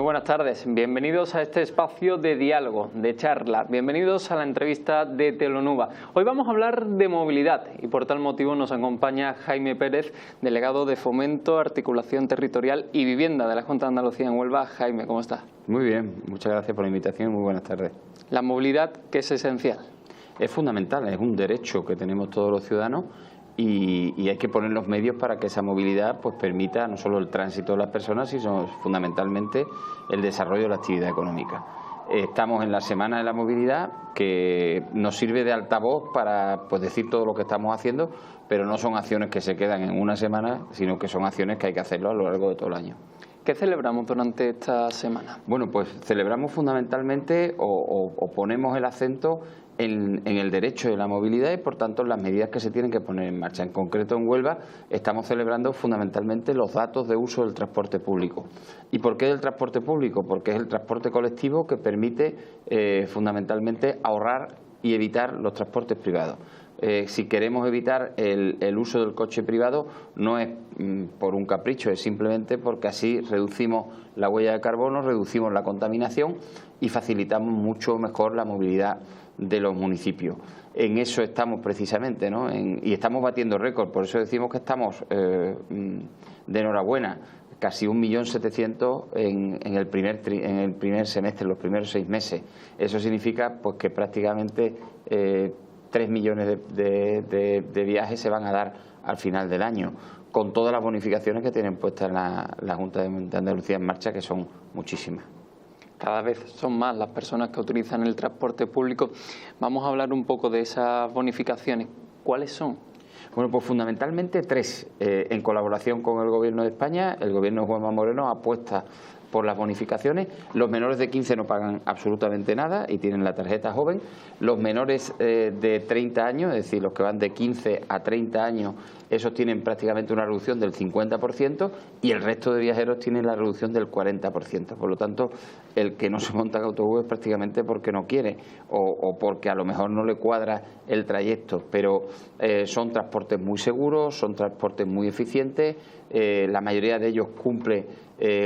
buenas tardes, bienvenidos a este espacio de diálogo, de charla, bienvenidos a la entrevista de Telonuba. Hoy vamos a hablar de movilidad y por tal motivo nos acompaña Jaime Pérez, delegado de Fomento, Articulación Territorial y Vivienda de la Junta de Andalucía en Huelva. Jaime, ¿cómo estás? Muy bien, muchas gracias por la invitación y muy buenas tardes. La movilidad, que es esencial. Es fundamental, es un derecho que tenemos todos los ciudadanos y hay que poner los medios para que esa movilidad pues permita no solo el tránsito de las personas, sino fundamentalmente el desarrollo de la actividad económica. Estamos en la Semana de la Movilidad, que nos sirve de altavoz para decir todo lo que estamos haciendo, pero no son acciones que se quedan en una semana, sino que son acciones que hay que hacerlo a lo largo de todo el año. ¿Qué celebramos durante esta semana? Bueno, pues celebramos fundamentalmente o ponemos el acento en el derecho de la movilidad y, por tanto, en las medidas que se tienen que poner en marcha. En concreto, en Huelva estamos celebrando fundamentalmente los datos de uso del transporte público. ¿Y por qué del transporte público? Porque es el transporte colectivo que permite fundamentalmente ahorrar y evitar los transportes privados. Si queremos evitar el uso del coche privado, no es por un capricho, es simplemente porque así reducimos la huella de carbono, reducimos la contaminación y facilitamos mucho mejor la movilidad de los municipios. En eso estamos precisamente, ¿no? Y estamos batiendo récord, por eso decimos que estamos de enhorabuena. Casi 1.700.000 en el primer semestre, los primeros 6 meses. Eso significa pues que prácticamente 3 millones de viajes se van a dar al final del año, con todas las bonificaciones que tienen puestas la Junta de Andalucía en marcha, que son muchísimas. Cada vez son más las personas que utilizan el transporte público. Vamos a hablar un poco de esas bonificaciones. ¿Cuáles son? Bueno, pues fundamentalmente 3. En colaboración con el Gobierno de España, el Gobierno de Juanma Moreno apuesta por las bonificaciones. Los menores de 15 no pagan absolutamente nada y tienen la tarjeta joven. Los menores de 30 años, es decir, los que van de 15 a 30 años, esos tienen prácticamente una reducción del 50% y el resto de viajeros tienen la reducción del 40%. Por lo tanto, el que no se monta en autobús es prácticamente porque no quiere o porque a lo mejor no le cuadra el trayecto. Pero son transportes muy seguros, son transportes muy eficientes, la mayoría de ellos cumple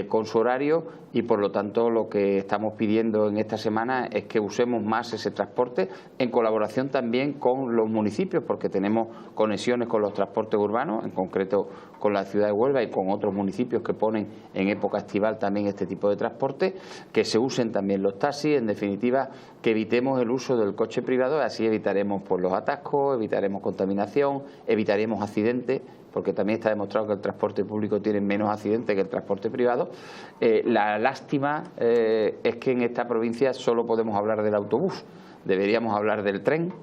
con su horario y por lo tanto lo que estamos pidiendo en esta semana es que usemos más ese transporte en colaboración también con los municipios, porque tenemos conexiones con los transportes urbanos, en concreto con la ciudad de Huelva y con otros municipios que ponen en época estival también este tipo de transporte, que se usen también los taxis, en definitiva que evitemos el uso del coche privado, así evitaremos pues, los atascos, evitaremos contaminación, evitaremos accidentes, porque también está demostrado que el transporte público tiene menos accidentes que el transporte privado. La lástima es que en esta provincia solo podemos hablar del autobús, deberíamos hablar del tren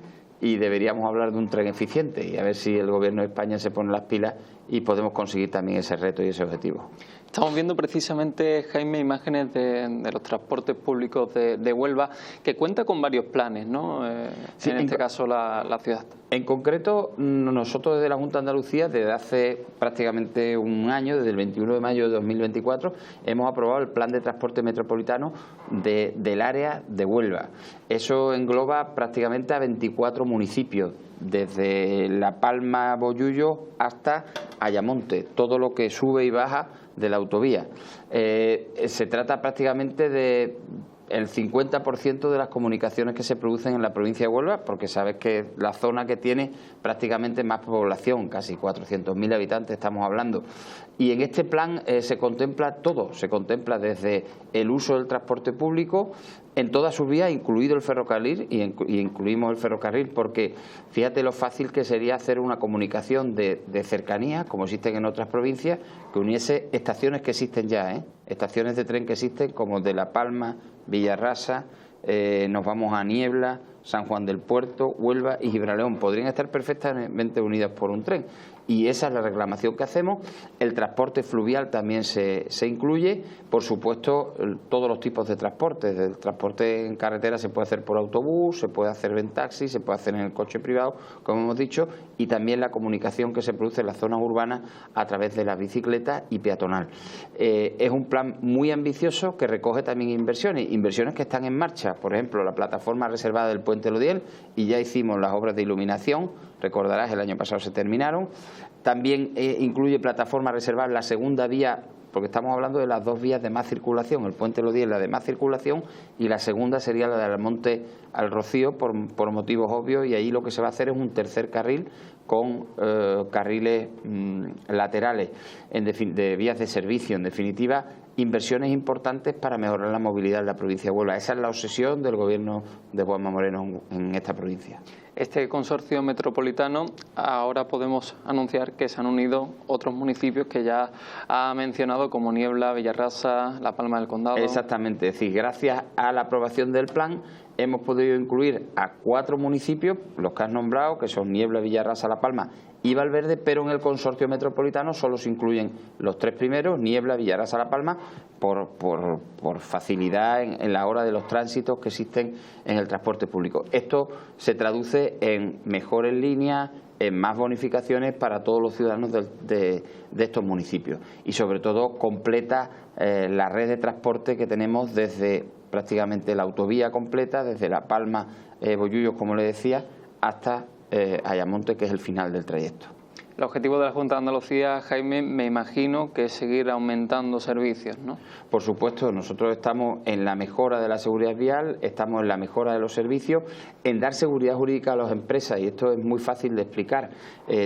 y deberíamos hablar de un tren eficiente y a ver si el Gobierno de España se pone las pilas y podemos conseguir también ese reto y ese objetivo. Estamos viendo precisamente, Jaime, imágenes de los transportes públicos de Huelva, que cuenta con varios planes, ¿no? Sí, en este caso la ciudad. En concreto, nosotros desde la Junta de Andalucía, desde hace prácticamente un año, desde el 21 de mayo de 2024, hemos aprobado el Plan de Transporte Metropolitano del área de Huelva. Eso engloba prácticamente a 24 municipios, desde La Palma, Bollullo hasta Ayamonte, todo lo que sube y baja de la autovía. Se trata prácticamente de el 50% de las comunicaciones que se producen en la provincia de Huelva, porque sabes que es la zona que tiene prácticamente más población, casi 400.000 habitantes estamos hablando. Y en este plan se contempla todo, se contempla desde el uso del transporte público en todas sus vías, incluido el ferrocarril, y incluimos el ferrocarril porque fíjate lo fácil que sería hacer una comunicación de cercanía, como existen en otras provincias, que uniese estaciones que existen ya, estaciones de tren que existen como de La Palma, Villarrasa, nos vamos a Niebla, San Juan del Puerto, Huelva y Gibraleón. Podrían estar perfectamente unidas por un tren. Y esa es la reclamación que hacemos. El transporte fluvial también se incluye. Por supuesto, todos los tipos de transporte. El transporte en carretera se puede hacer por autobús, se puede hacer en taxi, se puede hacer en el coche privado, como hemos dicho, y también la comunicación que se produce en las zonas urbanas a través de la bicicleta y peatonal. Es un plan muy ambicioso que recoge también inversiones que están en marcha. Por ejemplo, la plataforma reservada del Puente Lodiel, y ya hicimos las obras de iluminación, recordarás, el año pasado se terminaron. También incluye plataforma reservada en la segunda vía porque estamos hablando de las dos vías de más circulación. El puente Lodí es la de más circulación y la segunda sería la de Almonte al Rocío por motivos obvios, y ahí lo que se va a hacer es un tercer carril con carriles laterales de vías de servicio. En definitiva, inversiones importantes para mejorar la movilidad en la provincia de Huelva. Esa es la obsesión del gobierno de Juanma Moreno en esta provincia. Este consorcio metropolitano, ahora podemos anunciar que se han unido otros municipios que ya ha mencionado, como Niebla, Villarrasa, La Palma del Condado. Exactamente, es decir, gracias a la aprobación del plan hemos podido incluir a 4 municipios, los que has nombrado, que son Niebla, Villarrasa, La Palma y Valverde, pero en el consorcio metropolitano solo se incluyen los 3 primeros, Niebla, Villarrasa, La Palma, por facilidad en la hora de los tránsitos que existen en el transporte público. Esto se traduce en mejores líneas, en más bonificaciones para todos los ciudadanos de estos municipios, y sobre todo completa la red de transporte que tenemos desde prácticamente la autovía completa, desde La Palma, Bollullos, como le decía, hasta Ayamonte, que es el final del trayecto. El objetivo de la Junta de Andalucía, Jaime, me imagino que es seguir aumentando servicios, ¿no? Por supuesto, nosotros estamos en la mejora de la seguridad vial, estamos en la mejora de los servicios, en dar seguridad jurídica a las empresas, y esto es muy fácil de explicar.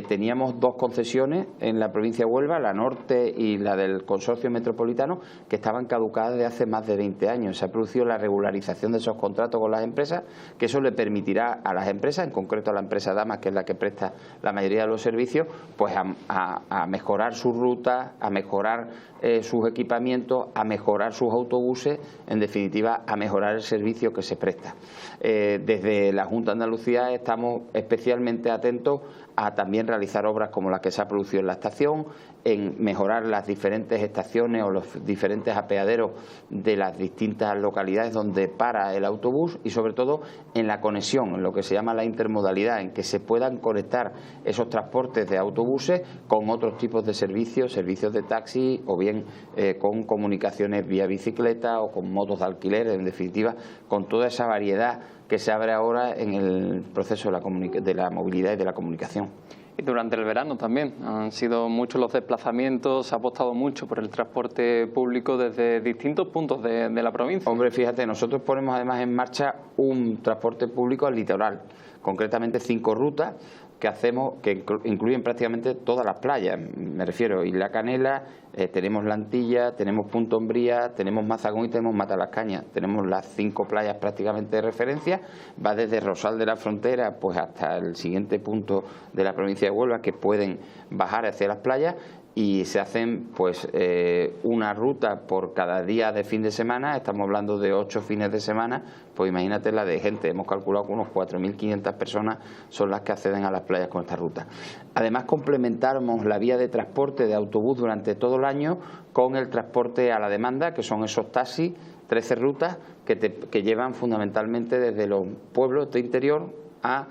Teníamos 2 concesiones en la provincia de Huelva, la norte y la del consorcio metropolitano, que estaban caducadas desde hace más de 20 años. Se ha producido la regularización de esos contratos con las empresas, que eso le permitirá a las empresas, en concreto a la empresa Damas, que es la que presta la mayoría de los servicios, pues a mejorar sus rutas, a mejorar sus equipamientos, a mejorar sus autobuses, en definitiva a mejorar el servicio que se presta. Desde la Junta de Andalucía estamos especialmente atentos a también realizar obras como las que se ha producido en la estación, en mejorar las diferentes estaciones o los diferentes apeaderos de las distintas localidades donde para el autobús, y sobre todo en la conexión, en lo que se llama la intermodalidad, en que se puedan conectar esos transportes de autobuses con otros tipos de servicios de taxi, o bien con comunicaciones vía bicicleta o con motos de alquiler, en definitiva con toda esa variedad que se abre ahora en el proceso de la movilidad y de la comunicación. Y durante el verano también han sido muchos los desplazamientos, se ha apostado mucho por el transporte público desde distintos puntos de la provincia. Hombre, fíjate, nosotros ponemos además en marcha un transporte público al litoral, concretamente 5 rutas que hacemos, que incluyen prácticamente todas las playas, me refiero, Isla Canela, tenemos La Antilla, tenemos Punta Umbría, tenemos Mazagón y tenemos Matalascañas. Tenemos las 5 playas prácticamente de referencia, va desde Rosal de la Frontera pues hasta el siguiente punto de la provincia de Huelva, que pueden bajar hacia las playas, y se hacen pues una ruta por cada día de fin de semana. Estamos hablando de 8 fines de semana, pues imagínate la de gente. Hemos calculado que unos 4.500 personas son las que acceden a las playas con esta ruta. Además, complementamos la vía de transporte de autobús durante todo el año con el transporte a la demanda, que son esos taxis, 13 rutas que llevan fundamentalmente desde los pueblos de interior a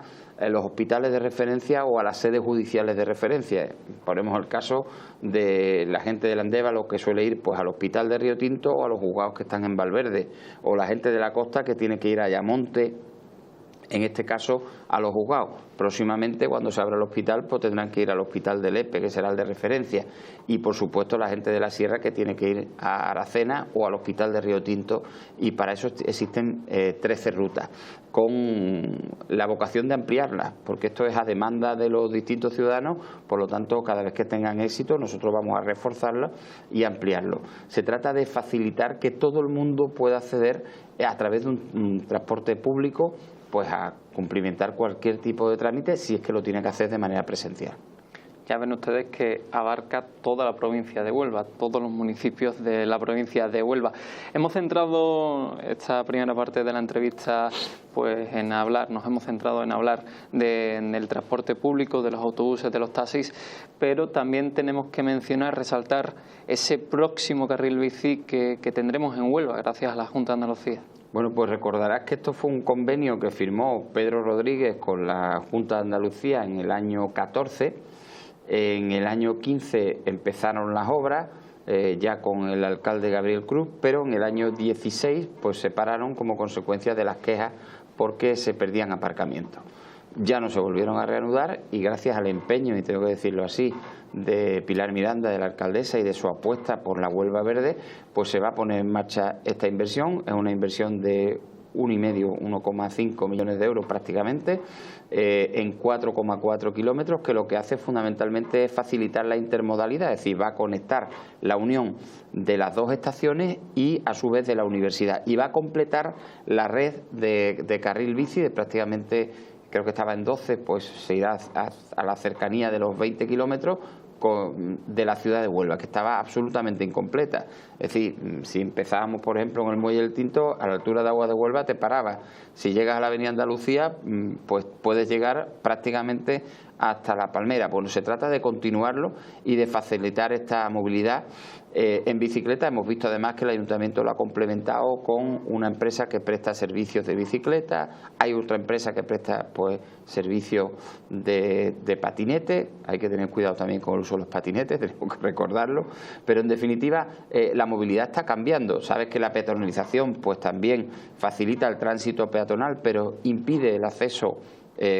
los hospitales de referencia o a las sedes judiciales de referencia. Ponemos el caso de la gente del Andévalo, que suele ir pues al hospital de Río Tinto o a los juzgados que están en Valverde, o la gente de la costa que tiene que ir a Ayamonte, en este caso a los juzgados. Próximamente, cuando se abra el hospital, pues tendrán que ir al hospital de Lepe, que será el de referencia, y por supuesto la gente de la sierra que tiene que ir a Aracena o al hospital de Río Tinto, y para eso existen 13 rutas, con la vocación de ampliarlas, porque esto es a demanda de los distintos ciudadanos. Por lo tanto, cada vez que tengan éxito nosotros vamos a reforzarlo y ampliarlo. Se trata de facilitar que todo el mundo pueda acceder a través de un transporte público pues a cumplimentar cualquier tipo de trámite, si es que lo tiene que hacer de manera presencial. Ya ven ustedes que abarca toda la provincia de Huelva, todos los municipios de la provincia de Huelva. Hemos centrado esta primera parte de la entrevista pues nos hemos centrado en hablar del transporte público, de los autobuses, de los taxis, pero también tenemos que mencionar, resaltar ese próximo carril bici que tendremos en Huelva, gracias a la Junta de Andalucía. Bueno, pues recordarás que esto fue un convenio que firmó Pedro Rodríguez con la Junta de Andalucía en el año 14. En el año 15 empezaron las obras, ya con el alcalde Gabriel Cruz, pero en el año 16 pues se pararon como consecuencia de las quejas porque se perdían aparcamientos. Ya no se volvieron a reanudar, y gracias al empeño, y tengo que decirlo así, de Pilar Miranda, de la alcaldesa, y de su apuesta por la Huelva verde, pues se va a poner en marcha esta inversión. Es una inversión de 1,5 millones de euros prácticamente, en 4,4 kilómetros, que lo que hace fundamentalmente es facilitar la intermodalidad, es decir, va a conectar la unión de las dos estaciones y a su vez de la universidad, y va a completar la red de carril bici de prácticamente, creo que estaba en 12, pues se irá a la cercanía de los 20 kilómetros de la ciudad de Huelva, que estaba absolutamente incompleta. Es decir, si empezábamos, por ejemplo, en el Muelle del Tinto, a la altura de Agua de Huelva te parabas. Si llegas a la Avenida Andalucía, pues puedes llegar prácticamente hasta La Palmera. Bueno, se trata de continuarlo y de facilitar esta movilidad en bicicleta. Hemos visto además que el Ayuntamiento lo ha complementado con una empresa que presta servicios de bicicleta. Hay otra empresa que presta pues servicios de patinete. Hay que tener cuidado también con el uso de los patinetes, tenemos que recordarlo. Pero en definitiva, la movilidad está cambiando. Sabes que la peatonalización pues también facilita el tránsito peatonal, pero impide el acceso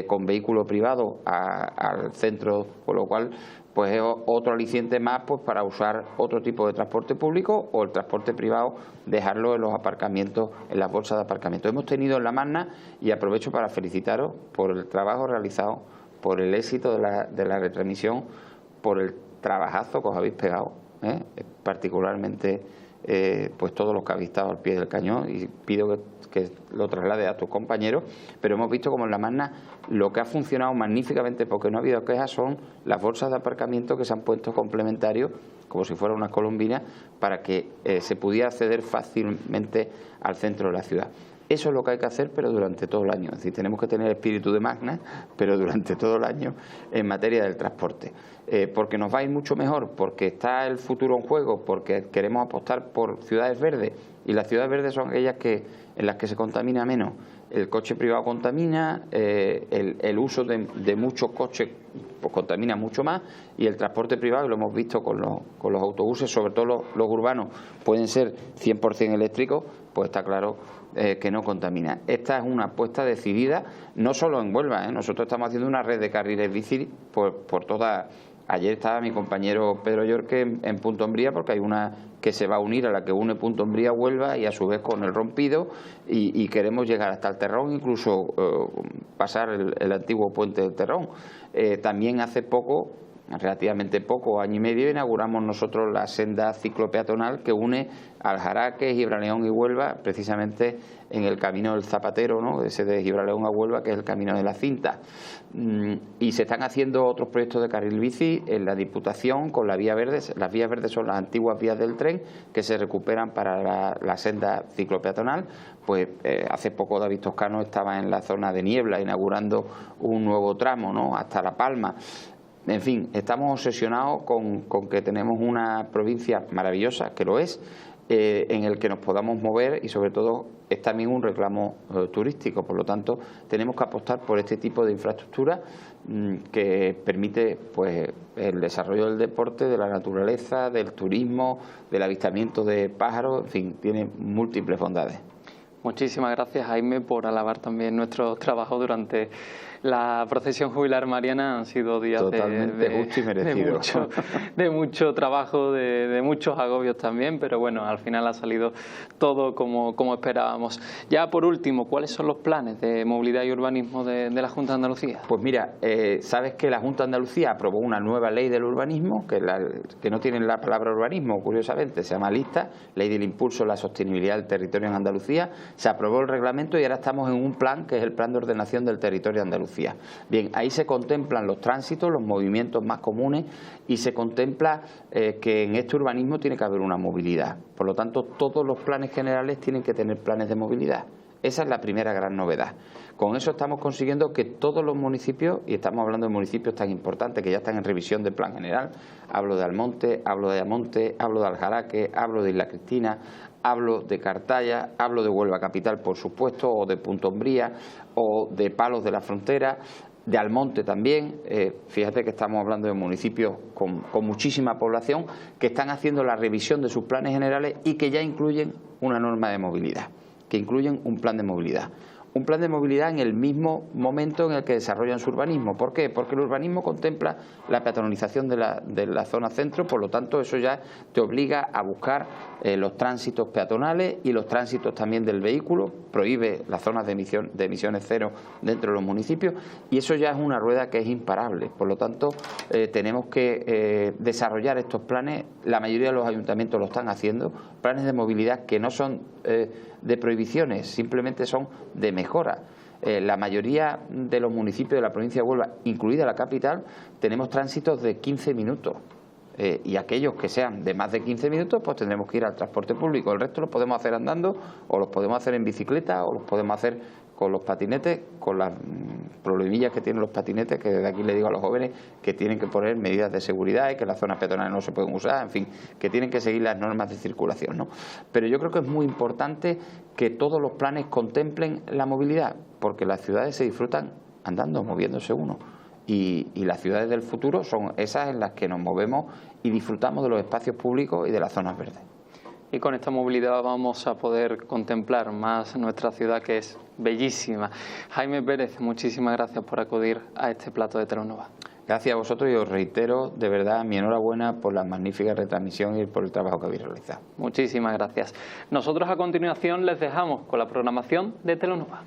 con vehículo privado al centro, con lo cual pues es otro aliciente más pues para usar otro tipo de transporte público, o el transporte privado dejarlo en los aparcamientos, en las bolsas de aparcamiento. Hemos tenido en La Magna, y aprovecho para felicitaros por el trabajo realizado, por el éxito de la retransmisión, por el trabajazo que os habéis pegado, particularmente pues todos los que habéis estado al pie del cañón, y pido que lo traslade a tus compañeros. Pero hemos visto como en La Magna lo que ha funcionado magníficamente, porque no ha habido quejas, son las bolsas de aparcamiento que se han puesto complementarios, como si fueran unas columbinas, para que se pudiera acceder fácilmente al centro de la ciudad. Eso es lo que hay que hacer, pero durante todo el año. Es decir, tenemos que tener espíritu de Magna, pero durante todo el año en materia del transporte. Porque nos va a ir mucho mejor, porque está el futuro en juego, porque queremos apostar por ciudades verdes, y las ciudades verdes son aquellas en las que se contamina menos. El coche privado contamina, el uso de muchos coches pues contamina mucho más, y el transporte privado, lo hemos visto con los autobuses, sobre todo los urbanos, pueden ser 100% eléctricos, pues está claro que no contamina. Esta es una apuesta decidida, no solo en Huelva, nosotros estamos haciendo una red de carriles bici por toda. Ayer estaba mi compañero Pedro Yorque en Punto Umbría, porque hay una que se va a unir a la que une Punto Umbría a Huelva, y a su vez con el Rompido, y queremos llegar hasta el Terrón, incluso pasar el antiguo puente del Terrón. También hace poco, relativamente poco, año y medio, inauguramos nosotros la senda ciclopeatonal que une Aljaraque, Gibraleón y Huelva, precisamente en el camino del Zapatero, ¿no? Ese de Gibraleón a Huelva, que es el camino de la cinta. Y se están haciendo otros proyectos de carril bici en la Diputación con la vía verde. Las vías verdes son las antiguas vías del tren que se recuperan para la senda ciclopeatonal. Pues hace poco David Toscano estaba en la zona de Niebla inaugurando un nuevo tramo, ¿no? Hasta La Palma. En fin, estamos obsesionados con que tenemos una provincia maravillosa, que lo es, en el que nos podamos mover, y sobre todo es también un reclamo turístico. Por lo tanto, tenemos que apostar por este tipo de infraestructura que permite pues el desarrollo del deporte, de la naturaleza, del turismo, del avistamiento de pájaros, en fin, tiene múltiples bondades. Muchísimas gracias, Jaime, por alabar también nuestro trabajo durante la procesión jubilar mariana. Han sido días totalmente justo y merecido. De mucho trabajo, de muchos agobios también, pero bueno, al final ha salido todo como esperábamos. Ya por último, ¿cuáles son los planes de movilidad y urbanismo de la Junta de Andalucía? Pues mira, sabes que la Junta de Andalucía aprobó una nueva ley del urbanismo, que no tiene la palabra urbanismo, curiosamente, se llama LISTA, Ley del Impulso a la Sostenibilidad del Territorio en Andalucía. Se aprobó el reglamento y ahora estamos en un plan que es el Plan de Ordenación del Territorio de Andalucía. Bien, ahí se contemplan los tránsitos, los movimientos más comunes, y se contempla que en este urbanismo tiene que haber una movilidad. Por lo tanto, todos los planes generales tienen que tener planes de movilidad. Esa es la primera gran novedad. Con eso estamos consiguiendo que todos los municipios, y estamos hablando de municipios tan importantes que ya están en revisión del plan general, hablo de Almonte, hablo de Ayamonte, hablo de Aljaraque, hablo de Isla Cristina, hablo de Cartaya, hablo de Huelva Capital, por supuesto, o de Punto Umbría, o de Palos de la Frontera, de Almonte también. Fíjate que estamos hablando de municipios con muchísima población que están haciendo la revisión de sus planes generales y que ya incluyen una norma de movilidad, que incluyen un plan de movilidad. un plan de movilidad en el mismo momento en el que desarrollan su urbanismo. ¿Por qué? Porque el urbanismo contempla la peatonalización de la zona centro, por lo tanto eso ya te obliga a buscar los tránsitos peatonales y los tránsitos también del vehículo, prohíbe las zonas de emisiones cero dentro de los municipios, y eso ya es una rueda que es imparable. Por lo tanto, tenemos que desarrollar estos planes. La mayoría de los ayuntamientos lo están haciendo, planes de movilidad que no son de prohibiciones, simplemente son de mejora. La mayoría de los municipios de la provincia de Huelva, incluida la capital, tenemos tránsitos de 15 minutos. Y aquellos que sean de más de 15 minutos, pues tendremos que ir al transporte público. El resto los podemos hacer andando, o los podemos hacer en bicicleta, o los podemos hacer con los patinetes, con las problemillas que tienen los patinetes, que desde aquí le digo a los jóvenes que tienen que poner medidas de seguridad y que las zonas peatonales no se pueden usar, en fin, que tienen que seguir las normas de circulación, ¿no? Pero yo creo que es muy importante que todos los planes contemplen la movilidad, porque las ciudades se disfrutan andando, moviéndose uno. Y las ciudades del futuro son esas en las que nos movemos y disfrutamos de los espacios públicos y de las zonas verdes. Y con esta movilidad vamos a poder contemplar más nuestra ciudad, que es bellísima. Jaime Pérez, muchísimas gracias por acudir a este plato de Telenova. Gracias a vosotros, y os reitero de verdad mi enhorabuena por la magnífica retransmisión y por el trabajo que habéis realizado. Muchísimas gracias. Nosotros a continuación les dejamos con la programación de Telenova.